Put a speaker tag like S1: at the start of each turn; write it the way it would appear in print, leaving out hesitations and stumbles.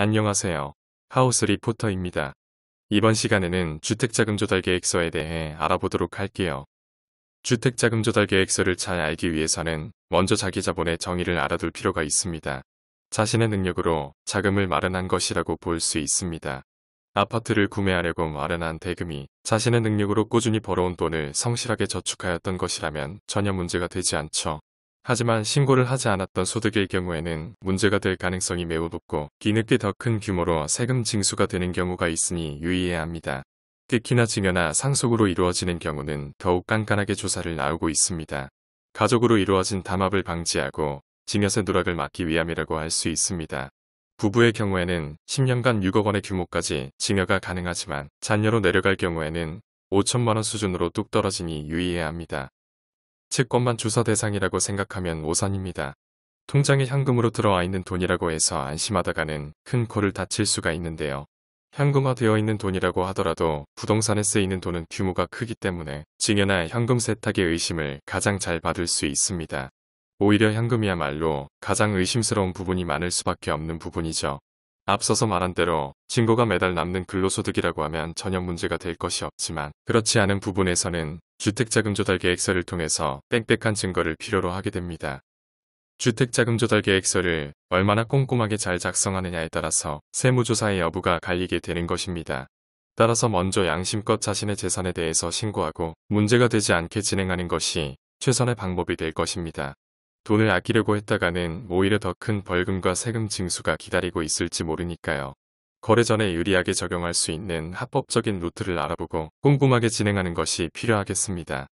S1: 안녕하세요. 하우스 리포터입니다. 이번 시간에는 주택자금조달계획서에 대해 알아보도록 할게요. 주택자금조달계획서를 잘 알기 위해서는 먼저 자기 자본의 정의를 알아둘 필요가 있습니다. 자신의 능력으로 자금을 마련한 것이라고 볼 수 있습니다. 아파트를 구매하려고 마련한 대금이 자신의 능력으로 꾸준히 벌어온 돈을 성실하게 저축하였던 것이라면 전혀 문제가 되지 않죠. 하지만 신고를 하지 않았던 소득일 경우에는 문제가 될 가능성이 매우 높고 뒤늦게 더 큰 규모로 세금 징수가 되는 경우가 있으니 유의해야 합니다. 특히나 증여나 상속으로 이루어지는 경우는 더욱 깐깐하게 조사를 나오고 있습니다. 가족으로 이루어진 담합을 방지하고 증여세 누락을 막기 위함이라고 할 수 있습니다. 부부의 경우에는 10년간 6억 원의 규모까지 증여가 가능하지만 자녀로 내려갈 경우에는 5천만 원 수준으로 뚝 떨어지니 유의해야 합니다. 채권만 주서 대상이라고 생각하면 오산입니다. 통장에 현금으로 들어와 있는 돈이라고 해서 안심하다가는 큰 코를 다칠 수가 있는데요. 현금화되어 있는 돈이라고 하더라도 부동산에 쓰이는 돈은 규모가 크기 때문에 증여나 현금 세탁의 의심을 가장 잘 받을 수 있습니다. 오히려 현금이야말로 가장 의심스러운 부분이 많을 수밖에 없는 부분이죠. 앞서서 말한 대로 증거가 매달 남는 근로소득이라고 하면 전혀 문제가 될 것이 없지만 그렇지 않은 부분에서는 주택자금조달계획서를 통해서 빽빽한 증거를 필요로 하게 됩니다. 주택자금조달계획서를 얼마나 꼼꼼하게 잘 작성하느냐에 따라서 세무조사의 여부가 갈리게 되는 것입니다. 따라서 먼저 양심껏 자신의 재산에 대해서 신고하고 문제가 되지 않게 진행하는 것이 최선의 방법이 될 것입니다. 돈을 아끼려고 했다가는 오히려 더 큰 벌금과 세금 징수가 기다리고 있을지 모르니까요. 거래 전에 유리하게 적용할 수 있는 합법적인 루트를 알아보고 꼼꼼하게 진행하는 것이 필요하겠습니다.